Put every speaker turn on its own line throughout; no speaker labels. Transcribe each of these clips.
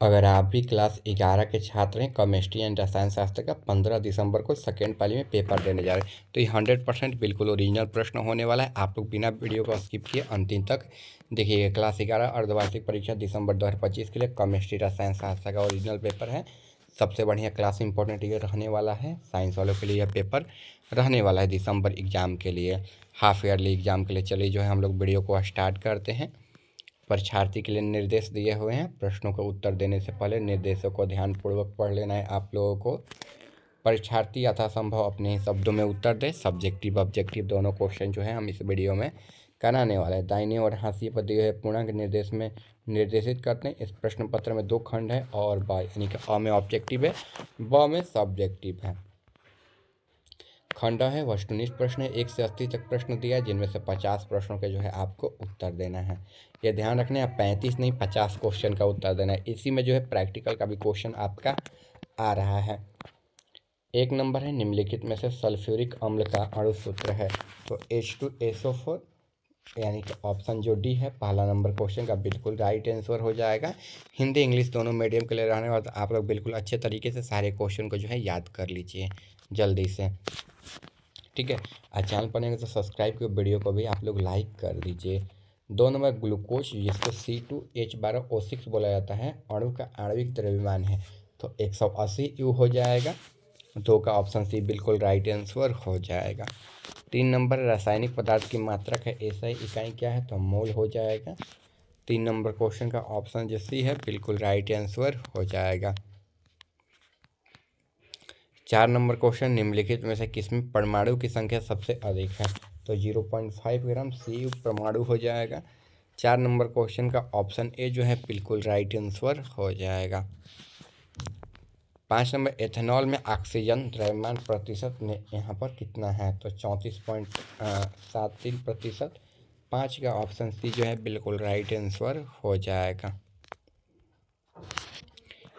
अगर आप भी क्लास 11 के छात्र हैं, केमिस्ट्री एंड रसायन शास्त्र का 15 दिसंबर को सेकेंड पाली में पेपर देने जा रहे हैं, तो ये 100% बिल्कुल ओरिजिनल प्रश्न होने वाला है। आप लोग बिना वीडियो को स्किप किए अंतिम तक देखिएगा। क्लास 11 अर्धवार्षिक परीक्षा दिसंबर 2025 के लिए केमिस्ट्री रसायन शास्त्र का ओरिजिनल पेपर है। सबसे बढ़िया क्लास इंपॉर्टेंट ये रहने वाला है। साइंस वालों के लिए यह पेपर रहने वाला है दिसंबर एग्जाम के लिए, हाफ ईयरली एग्जाम के लिए। चलिए जो है हम लोग वीडियो को स्टार्ट करते हैं। परीक्षार्थी के लिए निर्देश दिए हुए हैं। प्रश्नों का उत्तर देने से पहले निर्देशों को ध्यानपूर्वक पढ़ लेना है आप लोगों को। परीक्षार्थी यथासंभव अपने ही शब्दों में उत्तर दे। सब्जेक्टिव ऑब्जेक्टिव दोनों क्वेश्चन जो है हम इस वीडियो में कराने वाले हैं। दाहिने और हाशिए पर दिए हुए पूर्णांक निर्देश में निर्देशित करते हैं। इस प्रश्न पत्र में 2 खंड है और ब यानी कि अ में ऑब्जेक्टिव है, ब में सब्जेक्टिव है। खंड है वस्तुनिष्ठ प्रश्न है, 1 से 80 तक प्रश्न दिया है, जिनमें से 50 प्रश्नों के जो है आपको उत्तर देना है। ये ध्यान रखना है, 35 नहीं 50 क्वेश्चन का उत्तर देना है। इसी में जो है प्रैक्टिकल का भी क्वेश्चन आपका आ रहा है। 1 नंबर है निम्नलिखित में से सल्फ्यूरिक अम्ल का अणु सूत्र है, तो H2SO4 यानी कि ऑप्शन जो डी है पहला नंबर क्वेश्चन का बिल्कुल राइट आंसर हो जाएगा। हिंदी इंग्लिश दोनों मीडियम के लिए रहने वाला, तो आप लोग बिल्कुल अच्छे तरीके से सारे क्वेश्चन को जो है याद कर लीजिए जल्दी से, ठीक है। चैनल पर नहीं तो सब्सक्राइब के वीडियो को भी आप लोग लाइक कर दीजिए। 2 नंबर ग्लूकोज जिसको C2H12O6 बोला जाता है, अणु का आणविक द्रव्यमान है, तो 180 U हो जाएगा। 2 का ऑप्शन सी बिल्कुल राइट आंसर हो जाएगा। 3 नंबर रासायनिक पदार्थ की मात्रक है, एसआई इकाई क्या है, तो मोल हो जाएगा। 3 नंबर क्वेश्चन का ऑप्शन जो सी है बिल्कुल राइट आंसर हो जाएगा। 4 नंबर क्वेश्चन निम्नलिखित में से किसमें परमाणु की संख्या सबसे अधिक है, तो 0.5 ग्राम Cu परमाणु हो जाएगा। 4 नंबर क्वेश्चन का ऑप्शन ए जो है बिल्कुल राइट आंसर हो जाएगा। 5 नंबर एथेनॉल में ऑक्सीजन द्रव्यमान प्रतिशत में यहाँ पर कितना है, तो 34.73%। 5 का ऑप्शन सी जो है बिल्कुल राइट आंसर हो जाएगा।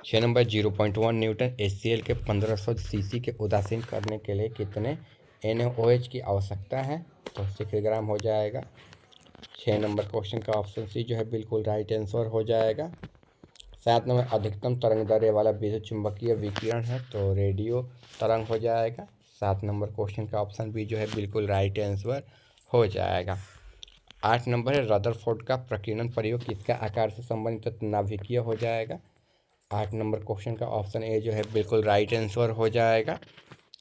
6 नंबर 0.1 न्यूटन HCl के 1500 सीसी के उदासीन करने के लिए कितने NaOH की आवश्यकता है, तो 6 ग्राम हो जाएगा। 6 नंबर क्वेश्चन का ऑप्शन सी जो है बिल्कुल राइट आंसर हो जाएगा। 7 नंबर अधिकतम तरंग दैर्ध्य वाला विद्युत चुंबकीय विकिरण है, तो रेडियो तरंग हो जाएगा। 7 नंबर क्वेश्चन का ऑप्शन बी जो है बिल्कुल राइट आंसर हो जाएगा। 8 नंबर है रदरफोर्ड का प्रकीर्णन प्रयोग किसका आकार से संबंधित, तो नाभिकीय हो जाएगा। 8 नंबर क्वेश्चन का ऑप्शन ए जो है बिल्कुल राइट आंसर हो जाएगा।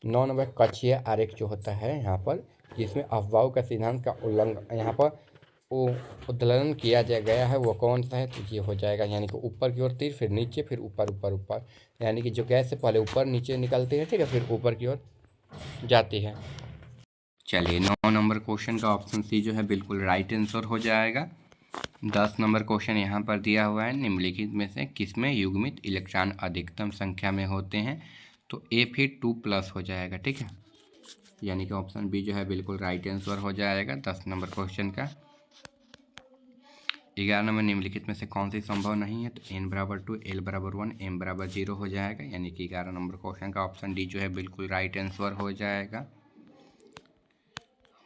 9 नंबर कक्षीय आरेख जो होता है यहाँ पर, जिसमें अफवाहों का सिद्धांत का उल्लंघन यहाँ पर उल्लंघन किया गया है, वो कौन सा है, तो ये हो जाएगा यानी कि ऊपर की ओर तीर, फिर नीचे, फिर ऊपर ऊपर ऊपर, यानी कि जो गैस से पहले ऊपर नीचे निकलती है, ठीक है, फिर ऊपर की ओर जाती है। चलिए 9 नंबर क्वेश्चन का ऑप्शन सी जो है बिल्कुल राइट आंसर हो जाएगा। 10 नंबर क्वेश्चन यहाँ पर दिया हुआ है, निम्नलिखित में से किसमें युग्मित इलेक्ट्रॉन अधिकतम संख्या में होते हैं, तो ए फिर 2+ हो जाएगा, ठीक है, यानी कि ऑप्शन बी जो है बिल्कुल राइट आंसर हो जाएगा 10 नंबर क्वेश्चन का। 11 नंबर निम्नलिखित में से कौन सी संभव नहीं है, तो n=2 l=1 m=0 हो जाएगा, यानी कि 11 नंबर क्वेश्चन का ऑप्शन डी जो है बिल्कुल राइट आंसर हो जाएगा।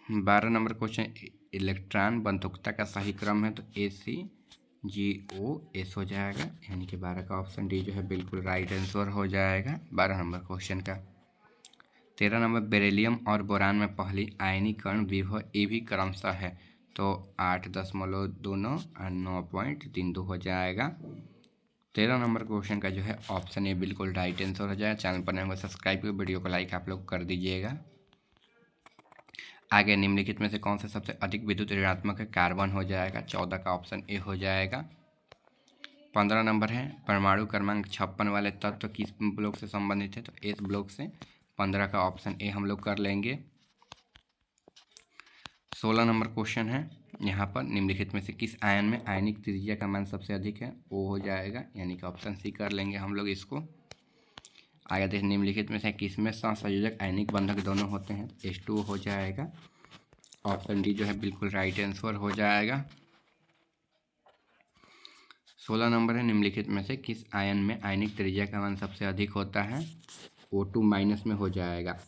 12 नंबर क्वेश्चन इलेक्ट्रॉन बंधुकता का सही क्रम है, तो ACGOS हो जाएगा, यानी कि 12 का ऑप्शन डी जो है बिल्कुल राइट आंसर हो जाएगा 12 नंबर क्वेश्चन का। 13 नंबर बेरिलियम और बोरान में पहली आयनीकरण विभव ए भी क्रमशः है, तो 8.29 और 9.32 हो जाएगा। 13 नंबर क्वेश्चन का जो है ऑप्शन ए बिल्कुल राइट आंसर हो जाएगा। चैनल पर नए हो सब्सक्राइब कर, वीडियो को लाइक आप लोग कर दीजिएगा। आगे निम्नलिखित में से कौन सा सबसे अधिक विद्युत ऋणात्मक है, कार्बन हो जाएगा, 14 का ऑप्शन ए हो जाएगा। 15 नंबर है परमाणु क्रमांक 56 वाले तत्व किस ब्लॉक से संबंधित है, तो एस ब्लॉक से, 15 का ऑप्शन ए हम लोग कर लेंगे। 16 नंबर क्वेश्चन है यहाँ पर, निम्नलिखित में से किस आयन में आयनिक त्रिज्या का मान सबसे अधिक है, ओ हो जाएगा, यानी कि ऑप्शन सी कर लेंगे हम लोग इसको। आगे देखिए निम्नलिखित में से किसमें सहसंयोजक आयनिक बंधक दोनों होते हैं, H2O हो जाएगा, ऑप्शन डी जो है बिल्कुल राइट आंसर हो जाएगा। 16 नंबर है निम्नलिखित में से किस आयन में आयनिक त्रिज्या का मान सबसे अधिक होता है, O2- में हो जाएगा।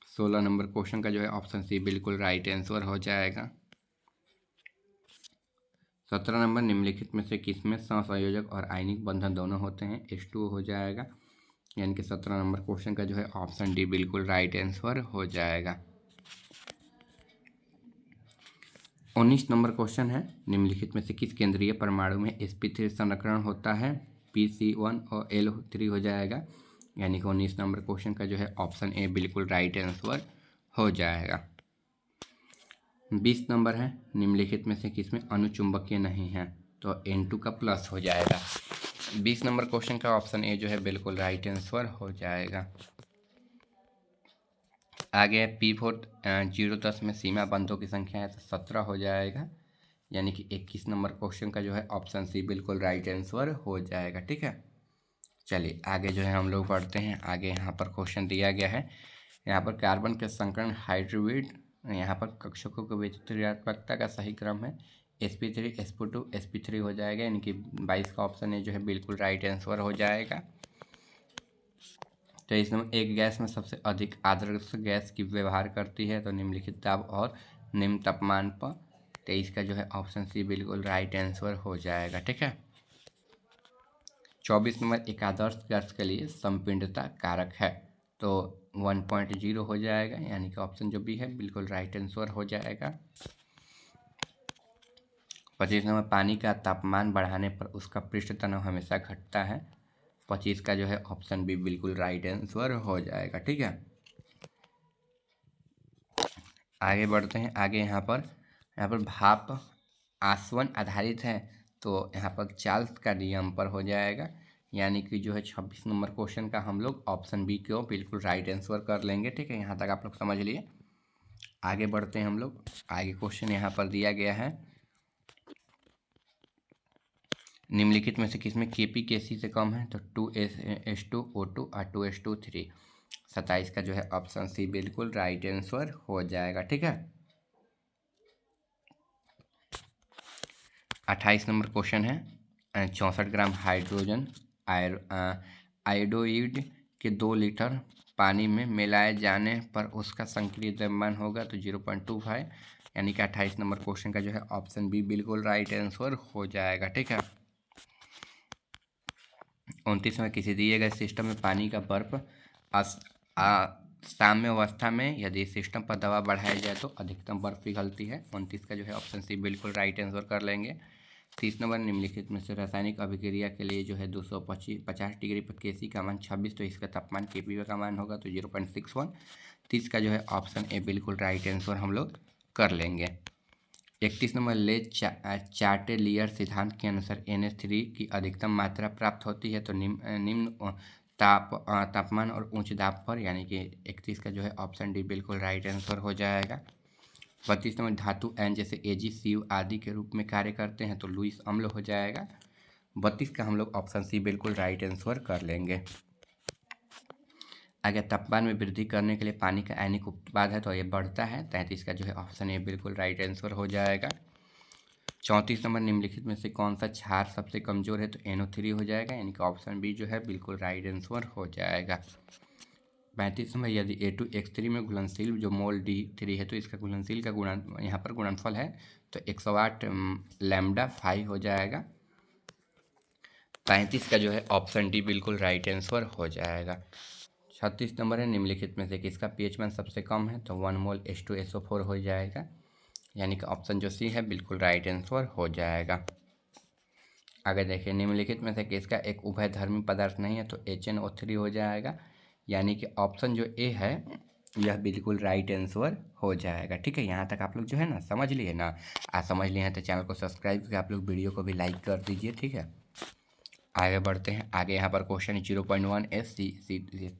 16 नंबर क्वेश्चन का जो है ऑप्शन सी बिल्कुल राइट आंसर हो जाएगा। 17 नंबर, निम्नलिखित में से किसमें सहसंयोजक और आयनिक बंधन दोनों होते हैं? H2O हो जाएगा, यानी कि 17 नंबर क्वेश्चन का जो है ऑप्शन डी बिल्कुल राइट आंसर हो जाएगा। 19 नंबर क्वेश्चन है, निम्नलिखित में से किस केंद्रीय परमाणु में sp3 संरक्षण होता है? Pc1 और L3 हो जाएगा, यानी कि 19 नंबर क्वेश्चन का जो है ऑप्शन ए बिल्कुल राइट आंसर हो जाएगा। 20 नंबर है, निम्नलिखित में से किसमें अणुचुंबकीय नहीं है? तो N2 का प्लस हो जाएगा। 20 नंबर क्वेश्चन का ऑप्शन ए जो है बिल्कुल राइट आंसर हो जाएगा। आगे P4 010 में सीमा बंधों की संख्या है तो 17 हो जाएगा, यानी कि 21 नंबर क्वेश्चन का जो है ऑप्शन सी बिल्कुल राइट आंसर हो जाएगा। ठीक है, चलिए आगे जो है हम लोग बढ़ते हैं। आगे यहाँ पर क्वेश्चन दिया गया है, यहाँ पर कार्बन के संकरण हाइड्रोविड, यहाँ पर कक्षकों की विचित्रात्मकता का सही क्रम है sp3 sp2 sp3 हो जाएगा, यानी कि 22 का ऑप्शन है जो है बिल्कुल राइट आंसर हो जाएगा। तो इस नंबर, एक गैस में सबसे अधिक आदर्श गैस की व्यवहार करती है तो निम्नलिखित दाब और निम्न तापमान पर। 23 का जो है ऑप्शन सी बिल्कुल राइट आंसर हो जाएगा। ठीक है, 24 नंबर, एक आदर्श गैस के लिए संपीड़ितता कारक है तो 1.0 हो जाएगा, यानी कि ऑप्शन जो बी है बिल्कुल राइट आंसर हो जाएगा। 25 नंबर, पानी का तापमान बढ़ाने पर उसका पृष्ठ तनाव हमेशा घटता है। 25 का जो है ऑप्शन बी बिल्कुल राइट आंसर हो जाएगा। ठीक है, आगे बढ़ते हैं। आगे यहाँ पर भाप आसवन आधारित है तो यहाँ पर चार्ल्स का नियम पर हो जाएगा, यानी कि जो है 26 नंबर क्वेश्चन का हम लोग ऑप्शन बी को बिल्कुल राइट आंसर कर लेंगे। ठीक है, यहाँ तक आप लोग समझ लिए। आगे बढ़ते हैं हम लोग। आगे क्वेश्चन यहाँ पर दिया गया है, निम्नलिखित में से किसमें Kp Kc से कम है? तो 2H2O2 और 2H2O3। 27 का जो है ऑप्शन सी बिल्कुल राइट आंसर हो जाएगा। ठीक है, 28 नंबर क्वेश्चन है, 64 ग्राम हाइड्रोजन आयोडाइड के 2 लीटर पानी में मिलाए जाने पर उसका संक्रिय द्रव्यमान होगा तो 0.25, यानी कि 28 नंबर क्वेश्चन का जो है ऑप्शन बी बिल्कुल राइट आंसर हो जाएगा। ठीक है, 29 में, किसी दिए गए सिस्टम में पानी का बर्फ साम्य अवस्था में यदि सिस्टम पर दबाव बढ़ाया जाए तो अधिकतम बर्फ पिघलती है। 29 का जो है ऑप्शन सी बिल्कुल राइट आंसर कर लेंगे। 30 नंबर, निम्नलिखित में से रासायनिक अभिक्रिया के लिए जो है 250 डिग्री पर Kc का मान 26 तो इसका तापमान Kp का मान होगा तो 0.61। 30 का जो है ऑप्शन ए बिल्कुल राइट आंसर हम लोग कर लेंगे। 31 नंबर, ले चार्टेलियर सिद्धांत के अनुसार NH3 की अधिकतम मात्रा प्राप्त होती है तो निम्न तापमान और उच्च दाब पर, यानी कि 31 का जो है ऑप्शन डी बिल्कुल राइट आंसर हो जाएगा। 32 नंबर, धातु एन जैसे AgCu आदि के रूप में कार्य करते हैं तो लुईस अम्ल हो जाएगा। 32 का हम लोग ऑप्शन सी बिल्कुल राइट आंसर कर लेंगे। आगे, तापमान में वृद्धि करने के लिए पानी का आयनिक उत्पाद है तो ये बढ़ता है। 33 का जो है ऑप्शन ए बिल्कुल राइट आंसर हो जाएगा। 34 नंबर, निम्नलिखित में से कौन सा क्षार सबसे कमजोर है तो NO3 हो जाएगा, यानी कि ऑप्शन बी जो है बिल्कुल राइट आंसर हो जाएगा। 35 नंबर, यदि A2X3 में घुलनशील जो मोल D3 है तो इसका घुलनशील का यहाँ पर गुणनफल है तो 108 लैम्डा 5 हो जाएगा। 35 का जो है ऑप्शन डी बिल्कुल राइट आंसर हो जाएगा। 36 नंबर है, निम्नलिखित में से किसका pH मान सबसे कम है तो 1 मोल H2SO4 हो जाएगा, यानी कि ऑप्शन जो सी है बिल्कुल राइट आंसर हो जाएगा। आगे देखिए, निम्नलिखित में से किसका एक उभयधर्मी पदार्थ नहीं है तो HNO3 हो जाएगा, यानी कि ऑप्शन जो ए है यह बिल्कुल राइट आंसर हो जाएगा। ठीक है, यहाँ तक आप लोग जो है ना समझ लिए ना। समझ लिए हैं तो चैनल को सब्सक्राइब करके आप लोग वीडियो को भी लाइक कर दीजिए। ठीक है, आगे बढ़ते हैं। आगे यहाँ पर क्वेश्चन 0.1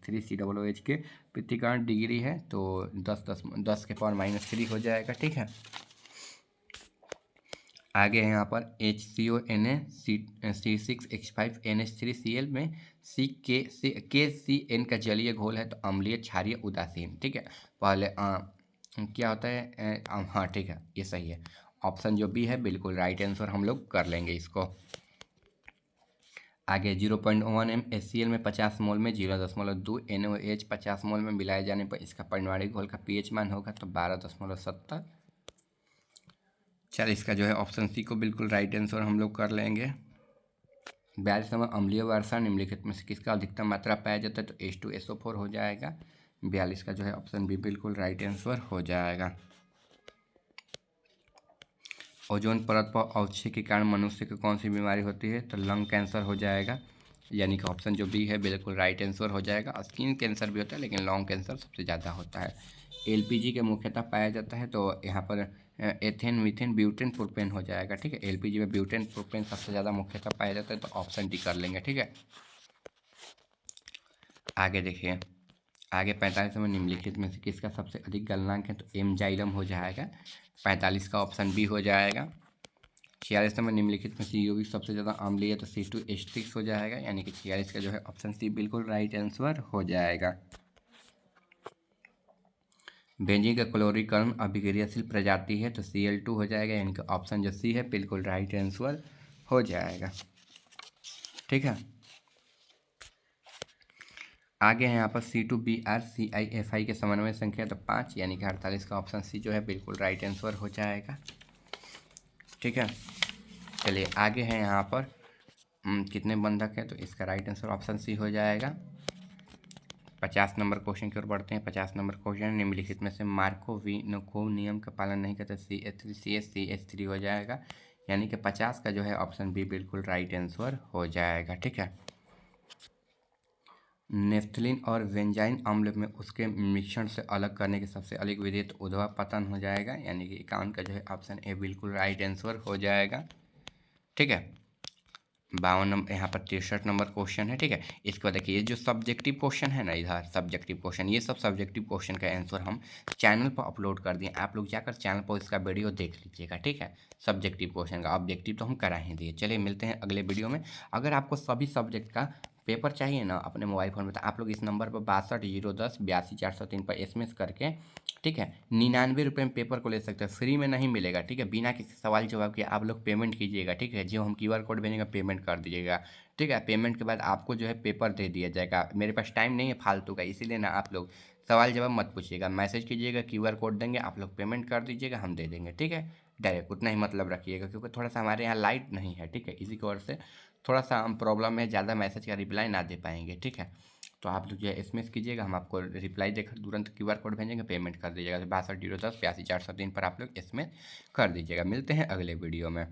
3COOH के पृथ्वीकरण डिग्री है तो 10 के पावर -3 हो जाएगा। ठीक है, आगे यहाँ पर HCONaC6H5NH3Cl में KCN का जलीय घोल है तो अम्लीय क्षारीय उदासीन। ठीक है, पहले क्या होता है हाँ ठीक है, ये सही है। ऑप्शन जो बी है बिल्कुल राइट आंसर हम लोग कर लेंगे इसको। आगे 0.1 HCl में 50 मोल में 0.2 NaOH 50 मोल में मिलाए जाने पर इसका परमाणु घोल का pH मान होगा तो 12.70। चल इसका जो है ऑप्शन सी को बिल्कुल राइट आंसर हम लोग कर लेंगे। 42 नंबर, अम्लीय वर्षा निम्नलिखित में से किसका अधिकतम मात्रा पाया जाता है, तो H2SO4 हो जाएगा। 42 का जो है ऑप्शन बी बिल्कुल राइट आंसर हो जाएगा। ओजोन परत पर अवक्षय के कारण मनुष्य को कौन सी बीमारी होती है, तो लंग कैंसर हो जाएगा, यानी कि ऑप्शन जो बी है बिल्कुल राइट आंसर हो जाएगा। स्किन कैंसर भी होता है लेकिन लंग कैंसर सबसे ज़्यादा होता है। एलपीजी के मुख्यतः पाया जाता है, तो यहाँ पर एथेन, मीथेन, ब्यूटेन, प्रोपेन हो जाएगा। ठीक है, एलपीजी में ब्यूटेन प्रोपेन सबसे ज़्यादा मुख्यतः पाया जाता है, तो ऑप्शन डी कर लेंगे। ठीक है, आगे देखिए, आगे 45 में निम्नलिखित में से किसका सबसे अधिक गलनांक है, तो एंजाइलम हो जाएगा। 45 का ऑप्शन बी हो जाएगा। 46 में निम्नलिखित में से यौगिक सबसे ज़्यादा अम्लीय है, तो C2H6 हो जाएगा, यानी कि 46 का जो है ऑप्शन सी बिल्कुल राइट आंसर हो जाएगा। बेंजीन का क्लोरीकरण अभिक्रियाशील प्रजाति है, तो Cl2 हो जाएगा, यानी कि ऑप्शन जो सी है बिल्कुल राइट आंसर हो जाएगा। ठीक है, आगे है यहाँ पर C2BrClFi के समन्वय संख्या तो 5, यानी कि 48 का ऑप्शन सी जो है बिल्कुल राइट आंसर हो जाएगा। ठीक है, चलिए आगे है यहाँ पर कितने बंधक है, तो इसका राइट आंसर ऑप्शन सी हो जाएगा। 50 नंबर क्वेश्चन की ओर बढ़ते हैं। 50 नंबर क्वेश्चन, निम्नलिखित में से मार्कोविनोकोव नियम का पालन नहीं करते, CH3CH3 हो जाएगा, यानी कि 50 का जो है ऑप्शन बी बिल्कुल राइट आंसर हो जाएगा। ठीक है, नेफ्थलीन और बेंजाइन अम्ल में उसके मिश्रण से अलग करने की सबसे अधिक विधि तो ऊर्ध्वापतन हो जाएगा, यानी कि 51 का जो है ऑप्शन ए बिल्कुल राइट आंसर हो जाएगा। ठीक है, 52 नंबर, यहाँ पर 63 नंबर क्वेश्चन है। ठीक है, इसके बाद देखिए, ये जो सब्जेक्टिव क्वेश्चन है ना, इधर सब्जेक्टिव क्वेश्चन, ये सब सब्जेक्टिव क्वेश्चन का आंसर हम चैनल पर अपलोड कर दिए, आप लोग जाकर चैनल पर इसका वीडियो देख लीजिएगा। ठीक है, सब्जेक्टिव क्वेश्चन का ऑब्जेक्टिव तो हम करा ही दिए। चलिए मिलते हैं अगले वीडियो में। अगर आपको सभी सब्जेक्ट का पेपर चाहिए ना अपने मोबाइल फ़ोन में, तो आप लोग इस नंबर पर 62 010 82 403 पर SMS करके, ठीक है, 99 रुपये में पेपर को ले सकते हैं, फ्री में नहीं मिलेगा। ठीक है, बिना किसी सवाल जवाब के आप लोग पेमेंट कीजिएगा। ठीक है, जो हम QR कोड भेजेंगे पेमेंट कर दीजिएगा। ठीक है, पेमेंट के बाद आपको जो है पेपर दे दिया जाएगा। मेरे पास टाइम नहीं है फालतू का, इसीलिए ना आप लोग सवाल जवाब मत पूछिएगा, मैसेज कीजिएगा, QR कोड देंगे, आप लोग पेमेंट कर दीजिएगा, हम दे देंगे। ठीक है, डायरेक्ट उतना ही मतलब रखिएगा, क्योंकि थोड़ा सा हमारे यहाँ लाइट नहीं है। ठीक है, इसी की वजह से थोड़ा सा हम प्रॉब्लम में ज़्यादा मैसेज का रिप्लाई ना दे पाएंगे। ठीक है, तो आप लोग जो है SMS कीजिएगा, हम आपको रिप्लाई देकर तुरंत QR कोड भेजेंगे, पेमेंट कर दीजिएगा। 62 010 82 403 पर आप लोग SMS कर दीजिएगा। मिलते हैं अगले वीडियो में।